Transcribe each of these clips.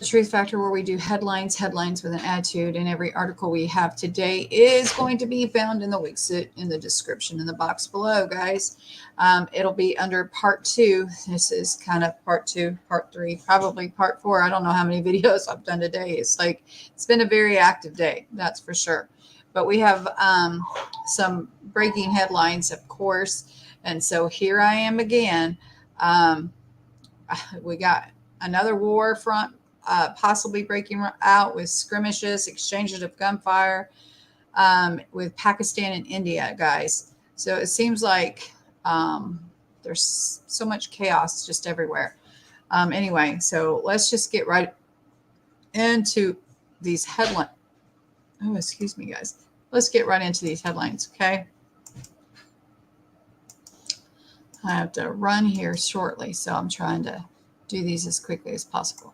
Truth Factor, where we do headlines with an attitude, and every article we have today is going to be found in the Wixit in the description in the box below, guys. It'll be under part two. This is kind of part two, part three, probably part four. I don't know how many videos I've done today. It's been a very active day, that's for sure. But we have some breaking headlines, of course, and so here I am again. Um, we got another war front possibly breaking out with skirmishes, exchanges of gunfire with Pakistan and India, guys. So it seems like there's so much chaos just everywhere. Anyway, so let's just get right into these headlines. Oh, excuse me, guys. Let's get right into these headlines, okay? I have to run here shortly, so I'm trying to do these as quickly as possible.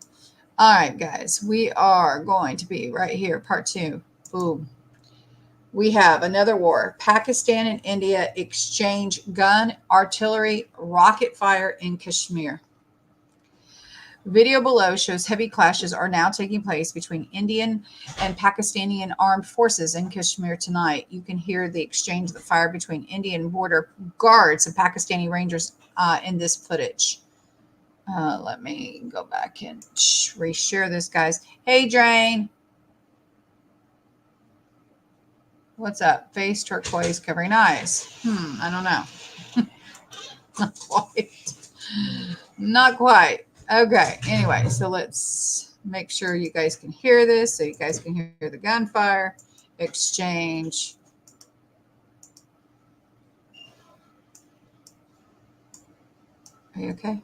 All right, guys, we are going to be right here, part two. Boom. We have another war. Pakistan and India exchange gun, artillery, rocket fire in Kashmir. Video below shows heavy clashes are now taking place between Indian and Pakistani armed forces in Kashmir tonight. You can hear the exchange of the fire between Indian border guards and Pakistani rangers in this footage. Let me go back and reshare this, guys. Hey, Drain. What's up? Face turquoise covering eyes. I don't know. Not quite. Not quite. Okay. Anyway, so let's make sure you guys can hear this so you guys can hear the gunfire exchange. Are you okay?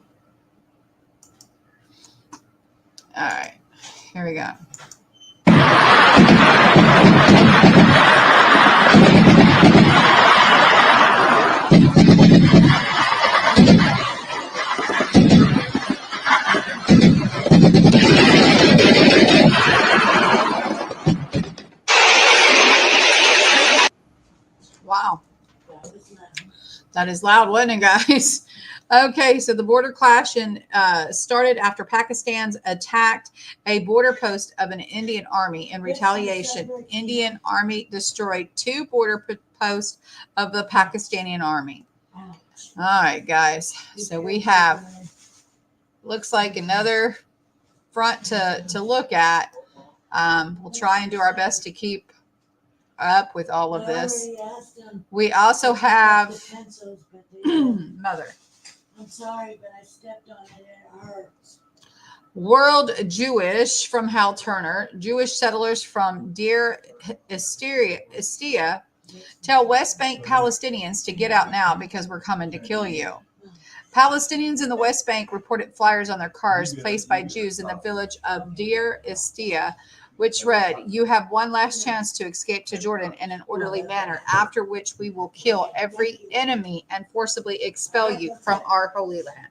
All right. Here we go. Wow. That is loud, wasn't it, guys? Okay, so the border clash started after Pakistan's attacked a border post of an Indian army. In retaliation, Indian army destroyed two border posts of the Pakistani army. All right, guys. So we have looks like another front to look at. We'll try and do our best to keep up with all of this. We also have Mother. I'm sorry, but I stepped on it. It hurts. World Jewish from Hal Turner. Jewish settlers from Deir Istia tell West Bank Palestinians to get out now because we're coming to kill you. Palestinians in the West Bank reported flyers on their cars placed by Jews in the village of Deir Istia, which read, "You have one last chance to escape to Jordan in an orderly manner, after which we will kill every enemy and forcibly expel you from our holy land.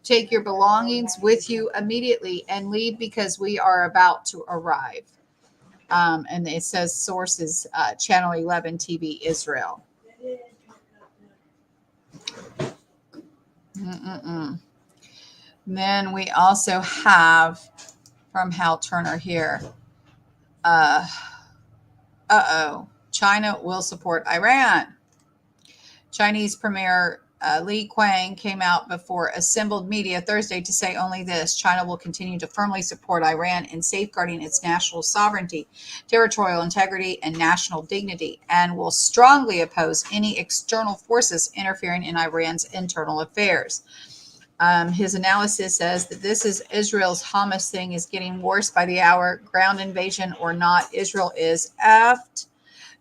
Take your belongings with you immediately and leave because we are about to arrive." And it says sources Channel 11 TV Israel. Mm-mm-mm. Then we also have from Hal Turner here. China will support Iran. Chinese Premier Li Qiang came out before assembled media Thursday to say only this: China will continue to firmly support Iran in safeguarding its national sovereignty, territorial integrity, and national dignity, and will strongly oppose any external forces interfering in Iran's internal affairs. His analysis says that this is Israel's Hamas thing is getting worse by the hour. Ground invasion or not, Israel is effed.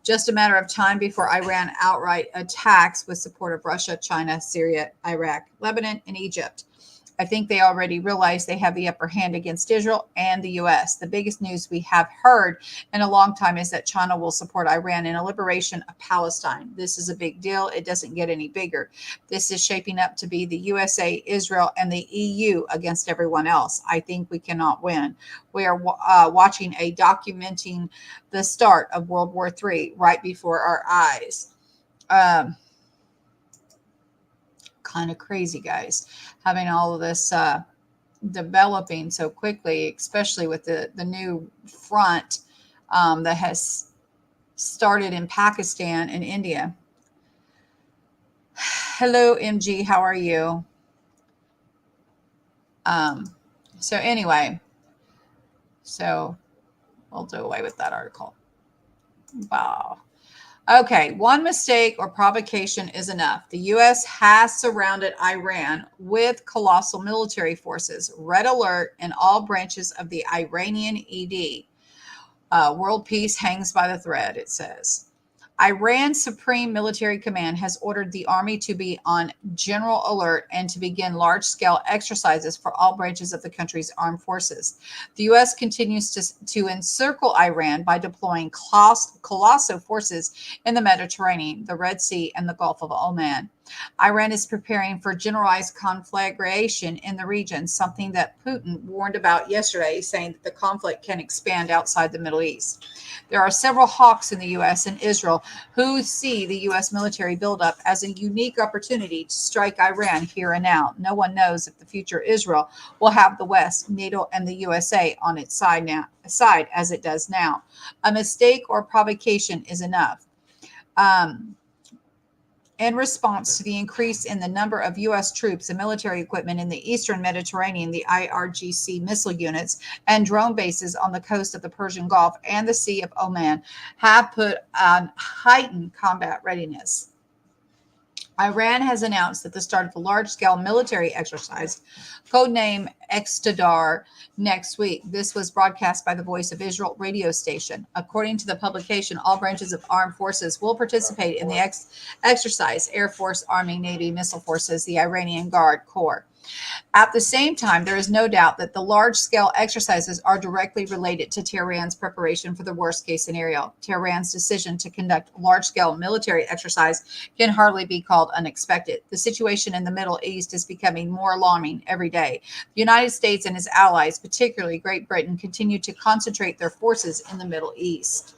Just a matter of time before Iran outright attacks with support of Russia, China, Syria, Iraq, Lebanon, and Egypt. I think they already realize they have the upper hand against Israel and the U.S. The biggest news we have heard in a long time is that China will support Iran in a liberation of Palestine. This is a big deal. It doesn't get any bigger. This is shaping up to be the USA, Israel, and the EU against everyone else. I think we cannot win. We are watching a documenting the start of World War III right before our eyes. Kind of crazy, guys, having all of this developing so quickly, especially with the new front that has started in Pakistan and India. Hello, MG. How are you? So anyway, so we'll do away with that article. Wow. Okay, one mistake or provocation is enough. The U.S. has surrounded Iran with colossal military forces. Red alert in all branches of the Iranian ED. World peace hangs by the thread, it says. Iran's Supreme Military Command has ordered the army to be on general alert and to begin large-scale exercises for all branches of the country's armed forces. The U.S. continues to encircle Iran by deploying colossal forces in the Mediterranean, the Red Sea, and the Gulf of Oman. Iran is preparing for generalized conflagration in the region, something that Putin warned about yesterday, saying that the conflict can expand outside the Middle East. There are several hawks in the U.S. and Israel who see the U.S. military buildup as a unique opportunity to strike Iran here and now. No one knows if the future Israel will have the West, NATO, and the USA on its side as it does now. A mistake or provocation is enough. In response to the increase in the number of U.S. troops and military equipment in the eastern Mediterranean, the IRGC missile units and drone bases on the coast of the Persian Gulf and the Sea of Oman have put on heightened combat readiness. Iran has announced at the start of a large-scale military exercise, codenamed Iqtidar, next week. This was broadcast by the Voice of Israel radio station. According to the publication, all branches of armed forces will participate in the exercise: Air Force, Army, Navy, Missile Forces, the Iranian Guard Corps. At the same time, there is no doubt that the large-scale exercises are directly related to Tehran's preparation for the worst-case scenario. Tehran's decision to conduct large-scale military exercise can hardly be called unexpected. The situation in the Middle East is becoming more alarming every day. The United States and its allies, particularly Great Britain, continue to concentrate their forces in the Middle East.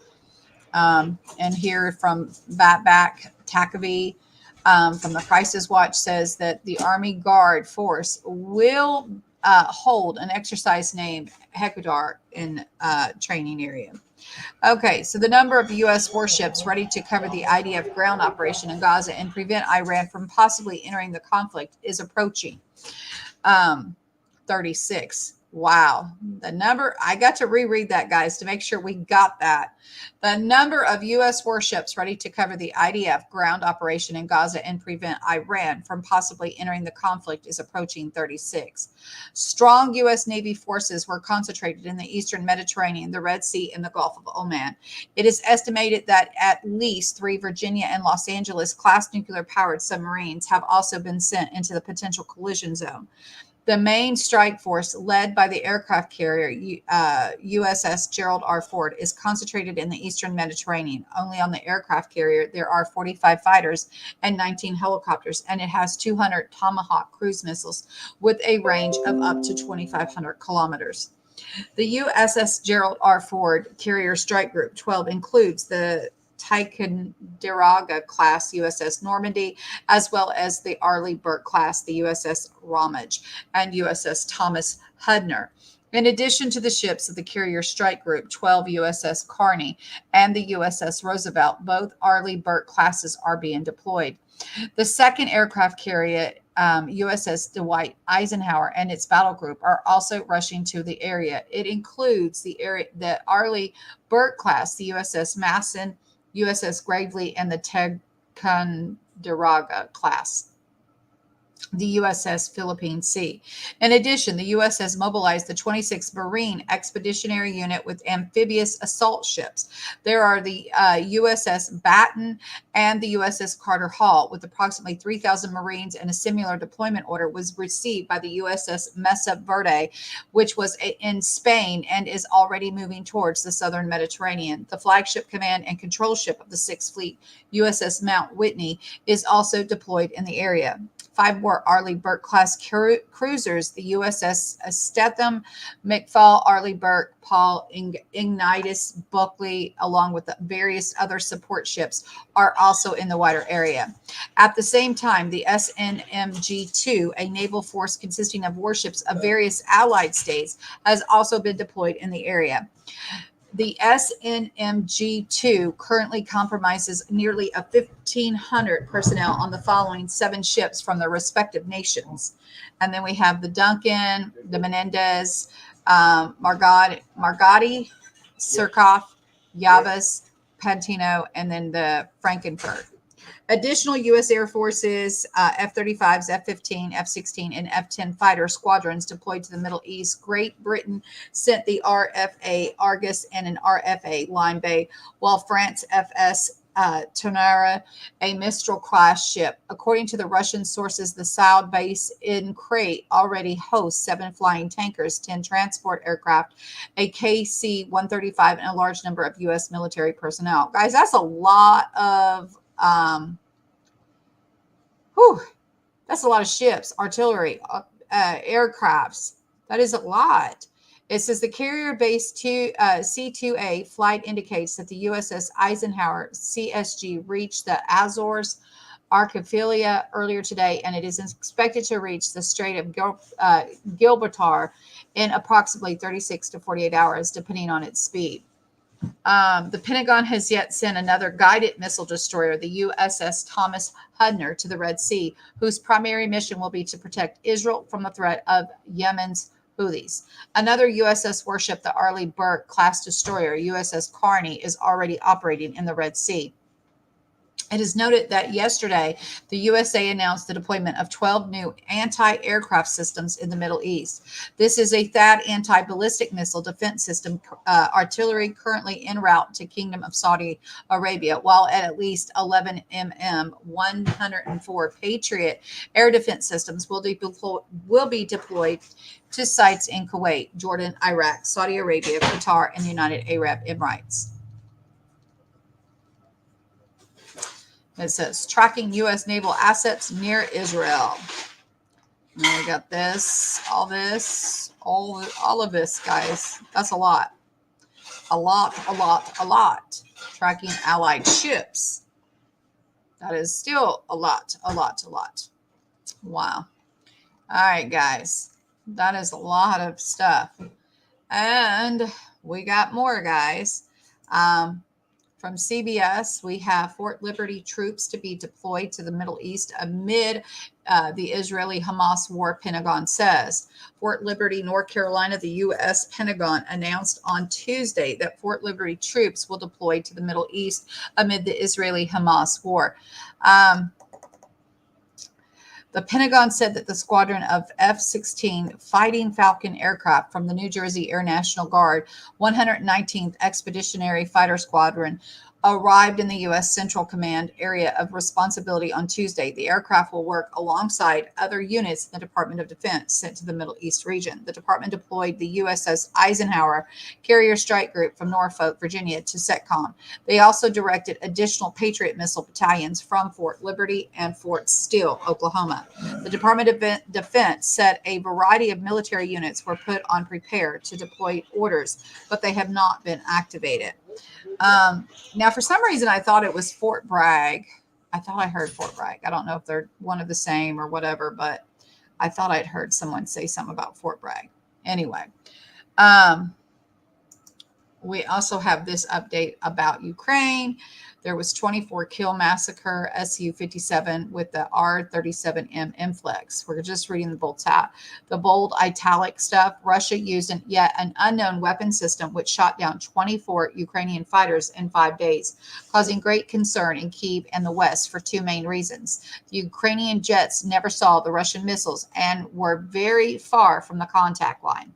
And here from Batback Takavi, from the Crisis Watch, says that the Army Guard Force will hold an exercise named Iqtidar in training area. Okay, so the number of U.S. warships ready to cover the IDF ground operation in Gaza and prevent Iran from possibly entering the conflict is approaching 36. Wow. The number, I got to reread that, guys, to make sure we got that. The number of U.S. warships ready to cover the IDF ground operation in Gaza and prevent Iran from possibly entering the conflict is approaching 36. Strong U.S. Navy forces were concentrated in the eastern Mediterranean, the Red Sea, and the Gulf of Oman. It is estimated that at least 3 Virginia and Los Angeles class nuclear-powered submarines have also been sent into the potential collision zone. The main strike force, led by the aircraft carrier USS Gerald R. Ford, is concentrated in the eastern Mediterranean. Only on the aircraft carrier, there are 45 fighters and 19 helicopters, and it has 200 Tomahawk cruise missiles with a range of up to 2,500 kilometers. The USS Gerald R. Ford Carrier Strike Group 12 includes the Ticonderoga class USS Normandy, as well as the Arleigh Burke class, the USS Ramage, and USS Thomas Hudner. In addition to the ships of the Carrier Strike Group 12 USS Carney and the USS Roosevelt, both Arleigh Burke classes are being deployed. The second aircraft carrier, USS Dwight Eisenhower, and its battle group are also rushing to the area. It includes the Arleigh Burke class, the USS Masson, USS Gravely, and the Ticonderoga class, the USS Philippine Sea. In addition, the U.S. has mobilized the 26th Marine Expeditionary Unit with amphibious assault ships. There are the USS Baton and the USS Carter Hall, with approximately 3,000 Marines, and a similar deployment order was received by the USS Mesa Verde, which was in Spain and is already moving towards the southern Mediterranean. The flagship command and control ship of the Sixth Fleet, USS Mount Whitney, is also deployed in the area. 5 4 Arleigh Burke-class cruisers, the USS Stetham, McFall, Arleigh Burke, Paul Ignatus Buckley, along with the various other support ships, are also in the wider area. At the same time, the SNMG-2, a naval force consisting of warships of various allied states, has also been deployed in the area. The SNMG-2 currently comprises nearly 1,500 personnel on the following 7 ships from their respective nations. And then we have the Duncan, the Menendez, Margatti, Surkoff, Yabas, Pantino, and then the Frankenfurt. Additional U.S. Air Force's F-35s, F-15, F-16, and F-10 fighter squadrons deployed to the Middle East. Great Britain sent the RFA Argus and an RFA Lime Bay, while France FS Tonara, a Mistral-class ship. According to the Russian sources, the Saud base in Crete already hosts 7 flying tankers, 10 transport aircraft, a KC-135, and a large number of U.S. military personnel. Guys, that's a lot of that's a lot of ships, artillery, aircrafts. That is a lot. It says the carrier-based C-2A flight indicates that the USS Eisenhower CSG reached the Azores Archipelago earlier today, and it is expected to reach the Strait of Gibraltar in approximately 36 to 48 hours, depending on its speed. The Pentagon has yet sent another guided missile destroyer, the USS Thomas Hudner, to the Red Sea, whose primary mission will be to protect Israel from the threat of Yemen's Houthis. Another USS warship, the Arleigh Burke-class destroyer, USS Carney, is already operating in the Red Sea. It is noted that yesterday, the USA announced the deployment of 12 new anti-aircraft systems in the Middle East. This is a THAAD anti-ballistic missile defense system artillery currently en route to Kingdom of Saudi Arabia, while at least 11 104 Patriot air defense systems will be deployed to sites in Kuwait, Jordan, Iraq, Saudi Arabia, Qatar, and the United Arab Emirates. It says tracking U.S. naval assets near Israel. And we got this, all of this, guys. That's a lot. A lot. Tracking allied ships. That is still a lot. Wow. All right, guys. That is a lot of stuff. And we got more, guys. From CBS, we have Fort Liberty troops to be deployed to the Middle East amid the Israeli-Hamas war, Pentagon says. Fort Liberty, North Carolina, the U.S. Pentagon announced on Tuesday that Fort Liberty troops will deploy to the Middle East amid the Israeli-Hamas war. The Pentagon said that the squadron of F-16 Fighting Falcon aircraft from the New Jersey Air National Guard 119th Expeditionary Fighter Squadron arrived in the U.S. Central Command area of responsibility on Tuesday. The aircraft will work alongside other units in the Department of Defense sent to the Middle East region. The department deployed the USS Eisenhower Carrier Strike Group from Norfolk, Virginia to CENTCOM. They also directed additional Patriot missile battalions from Fort Liberty and Fort Steele, Oklahoma. The Department of Defense said a variety of military units were put on prepare to deploy orders, but they have not been activated. Now, for some reason, I thought it was Fort Bragg. I thought I heard Fort Bragg. I don't know if they're one of the same or whatever, but I thought I'd heard someone say something about Fort Bragg. Anyway, we also have this update about Ukraine. There was 24 kill massacre Su-57 with the R-37M Inflex. We're just reading the bold italic stuff. Russia used yet an unknown weapon system which shot down 24 Ukrainian fighters in 5 days, causing great concern in Kyiv and the West for 2 main reasons. The Ukrainian jets never saw the Russian missiles and were very far from the contact line.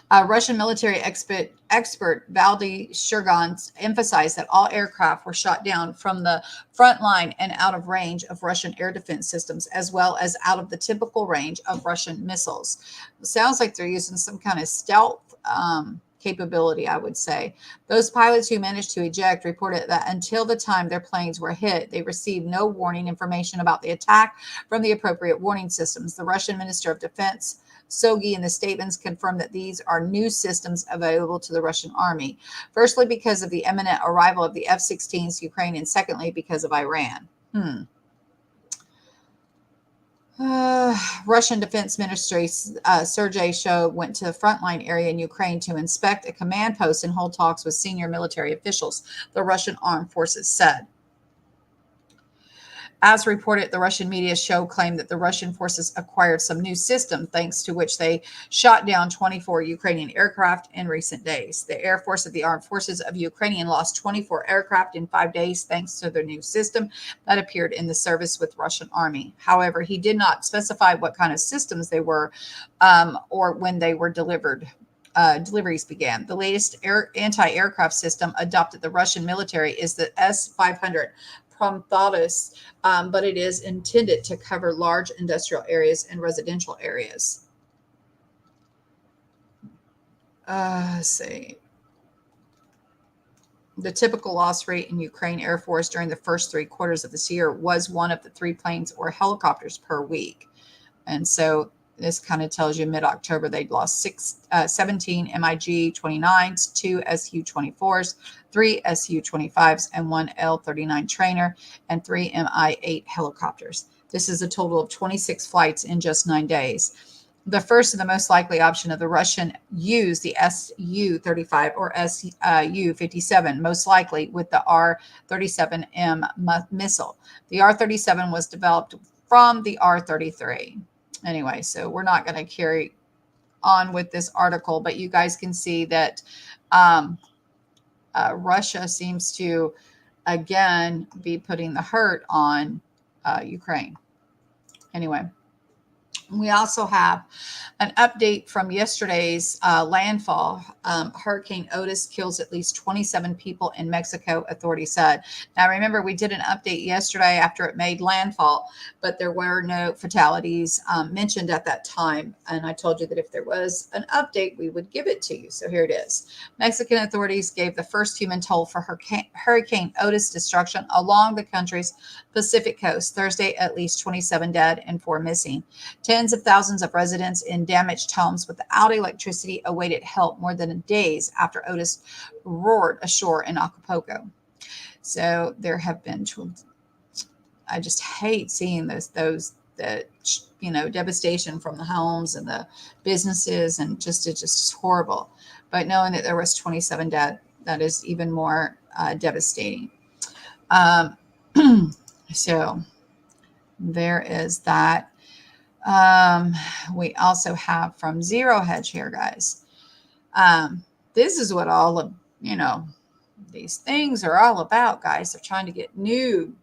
Russian military expert Valery Shurgan emphasized that all aircraft were shot down from the front line and out of range of Russian air defense systems, as well as out of the typical range of Russian missiles. It sounds like they're using some kind of stealth capability, I would say. Those pilots who managed to eject reported that until the time their planes were hit, they received no warning information about the attack from the appropriate warning systems. The Russian Minister of Defense, Sogi, in the statements confirmed that these are new systems available to the Russian army. Firstly, because of the imminent arrival of the F-16s to Ukraine, and secondly, because of Iran. Russian Defense Ministry, Sergei Shoigu went to the frontline area in Ukraine to inspect a command post and hold talks with senior military officials, the Russian armed forces said. As reported, the Russian media show claimed that the Russian forces acquired some new system, thanks to which they shot down 24 Ukrainian aircraft in recent days. The Air Force of the Armed Forces of Ukraine lost 24 aircraft in 5 days thanks to their new system that appeared in the service with Russian army. However, he did not specify what kind of systems they were or when they were delivered. Deliveries began. The latest anti-aircraft system adopted the Russian military is the S-500 Prometheus, but it is intended to cover large industrial areas and residential areas. Let's see. The typical loss rate in Ukraine Air Force during the first 3 quarters of this year was 1 of the 3 planes or helicopters per week. And so this kind of tells you mid-October they'd lost 17 MiG-29s, 2 Su-24s, 3 Su-25s, and 1 L-39 trainer, and 3 Mi-8 helicopters. This is a total of 26 flights in just 9 days. The first and the most likely option of the Russian used the Su-35 or Su-57, most likely with the R-37M missile. The R-37 was developed from the R-33. Anyway, so we're not going to carry on with this article, but you guys can see that Russia seems to, again, be putting the hurt on Ukraine. Anyway, we also have an update from yesterday's landfall. Hurricane Otis kills at least 27 people in Mexico, authorities said. Now, remember, we did an update yesterday after it made landfall, but there were no fatalities mentioned at that time. And I told you that if there was an update, we would give it to you. So here it is. Mexican authorities gave the first human toll for Hurricane Otis destruction along the country's Pacific coast. Thursday, at least 27 dead and 4 missing. Tens of thousands of residents in damaged homes without electricity awaited help more than days after Otis roared ashore in Acapulco. So there have been, I just hate seeing devastation from the homes and the businesses, and it's just horrible. But knowing that there was 27 dead, that is even more devastating. So there is that. We also have from Zero Hedge here, guys. This is what all of, these things are all about, guys. They're trying to get new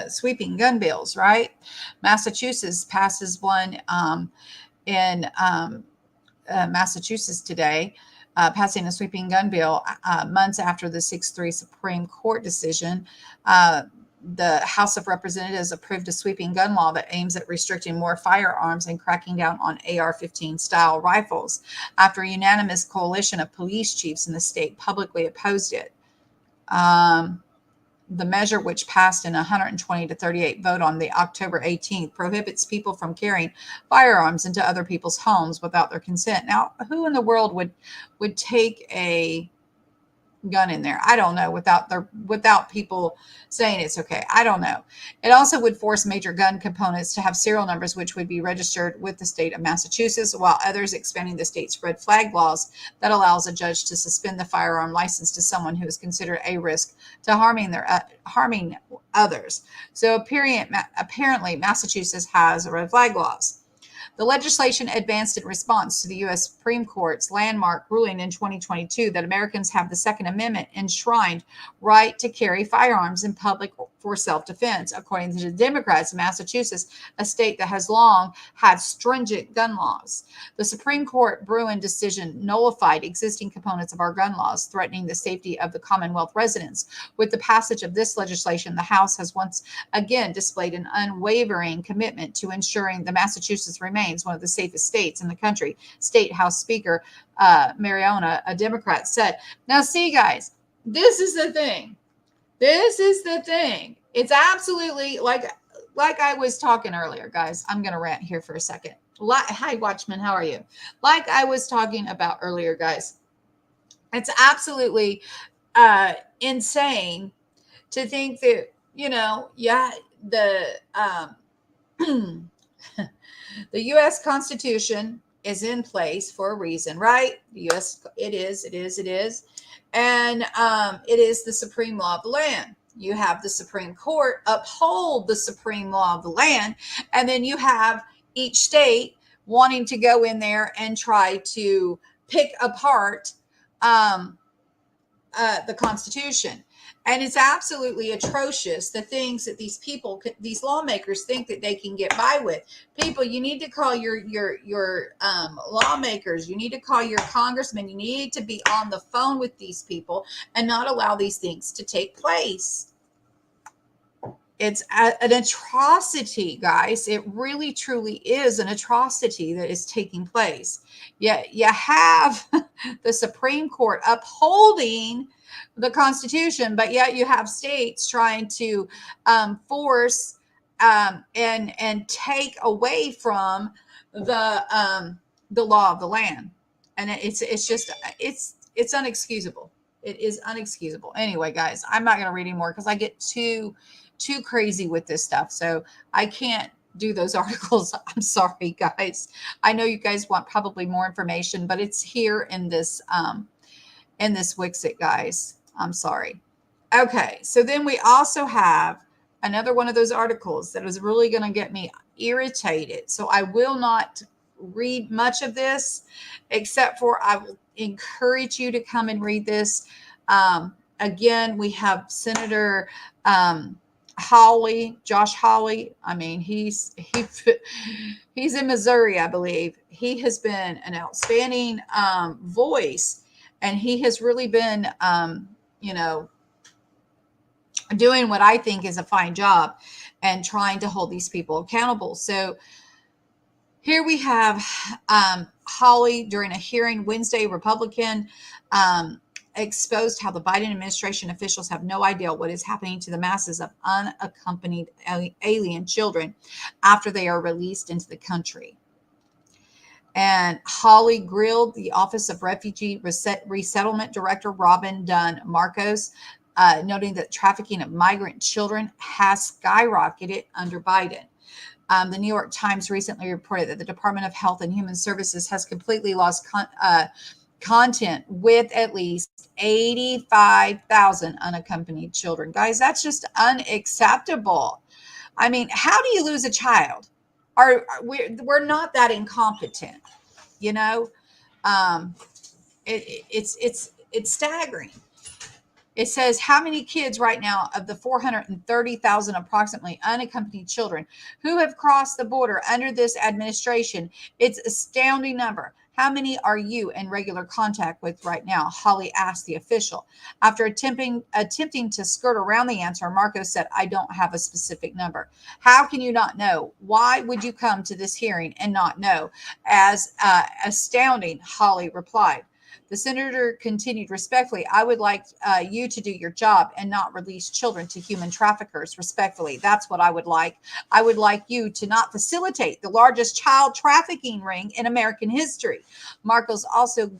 sweeping gun bills, right? Massachusetts passes one in Massachusetts today, passing a sweeping gun bill months after the 6-3 Supreme Court decision. The House of Representatives approved a sweeping gun law that aims at restricting more firearms and cracking down on AR-15 style rifles after a unanimous coalition of police chiefs in the state publicly opposed it. The measure, which passed in a 120-38 vote on the October 18th, prohibits people from carrying firearms into other people's homes without their consent. Now, who in the world would take a gun in there? I don't know, without people saying it's okay. I don't know. It also would force major gun components to have serial numbers, which would be registered with the state of Massachusetts, while others expanding the state's red flag laws that allows a judge to suspend the firearm license to someone who is considered a risk to harming others. So apparently Massachusetts has red flag laws. The legislation advanced in response to the U.S. Supreme Court's landmark ruling in 2022 that Americans have the Second Amendment enshrined right to carry firearms in public for self-defense, according to the Democrats in Massachusetts, a state that has long had stringent gun laws. The Supreme Court Bruen decision nullified existing components of our gun laws, threatening the safety of the Commonwealth residents. With the passage of this legislation, the House has once again displayed an unwavering commitment to ensuring that Massachusetts remains one of the safest states in the country. State House Speaker Mariona, a Democrat, said. Now, see, guys, this is the thing. This is the thing. It's absolutely like I was talking earlier, guys. I'm going to rant here for a second. Hi, Watchman. How are you? Like I was talking about earlier, guys. It's absolutely insane to think that, the the U.S. Constitution is in place for a reason, right? The U.S. It is. And it is the supreme law of the land. You have the Supreme Court uphold the supreme law of the land, and then you have each state wanting to go in there and try to pick apart the Constitution. And it's absolutely atrocious, the things that these lawmakers think that they can get by with. People, you need to call your lawmakers. You need to call your congressmen. You need to be on the phone with these people and not allow these things to take place. It's an atrocity, guys. It really, truly is an atrocity that is taking place. Yet you have the Supreme Court upholding the Constitution, but yet you have states trying to force and take away from the law of the land, and it's unexcusable. It is unexcusable. Anyway, guys, I'm not going to read anymore because I get too crazy with this stuff, so I can't do those articles. I'm sorry, guys. I know you guys want probably more information, but it's here in this Wixit, guys. I'm sorry. Okay, so then we also have another one of those articles that is really going to get me irritated. So I will not read much of this, except for I will encourage you to come and read this. Again, we have Senator Hawley, Josh Hawley. I mean, he's in Missouri, I believe. He has been an outstanding voice, and he has really been, doing what I think is a fine job and trying to hold these people accountable. So here we have Hawley during a hearing Wednesday, Republican, exposed how the Biden administration officials have no idea what is happening to the masses of unaccompanied alien children after they are released into the country. And Hawley grilled the Office of Refugee Resettlement Director Robin Dunn Marcos, noting that trafficking of migrant children has skyrocketed under Biden. The New York Times recently reported that the Department of Health and Human Services has completely lost content with at least 85,000 unaccompanied children. Guys, that's just unacceptable. I mean, how do you lose a child? We're not that incompetent, it's staggering. It says how many kids right now of the 430,000 approximately unaccompanied children who have crossed the border under this administration. It's an astounding number. How many are you in regular contact with right now? Hawley asked the official. After attempting to skirt around the answer, Marcos said, I don't have a specific number. How can you not know? Why would you come to this hearing and not know? As astounding, Hawley replied. The senator continued respectfully, I would like you to do your job and not release children to human traffickers. Respectfully, that's what I would like. I would like you to not facilitate the largest child trafficking ring in American history. Marcos also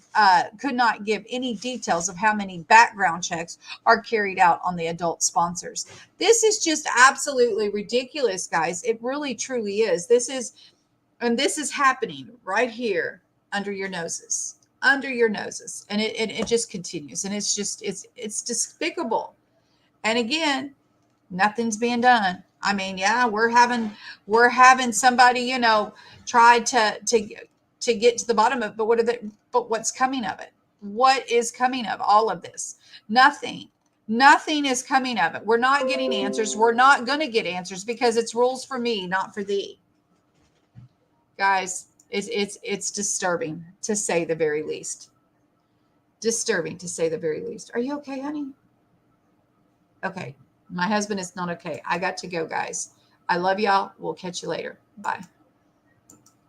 could not give any details of how many background checks are carried out on the adult sponsors. This is just absolutely ridiculous, guys. It really, truly is. This is happening right here under your noses. And it just continues, and it's despicable. And again, nothing's being done. I mean, yeah, we're having somebody try to get to the bottom of it, but what's coming of it? What is coming of all of this? Nothing. Nothing is coming of it. We're not getting answers. We're not going to get answers because it's rules for me, not for thee. Guys, it's disturbing to say the very least. Disturbing to say the very least. Are you okay, honey? Okay. My husband is not okay. I got to go, guys. I love y'all. We'll catch you later. Bye.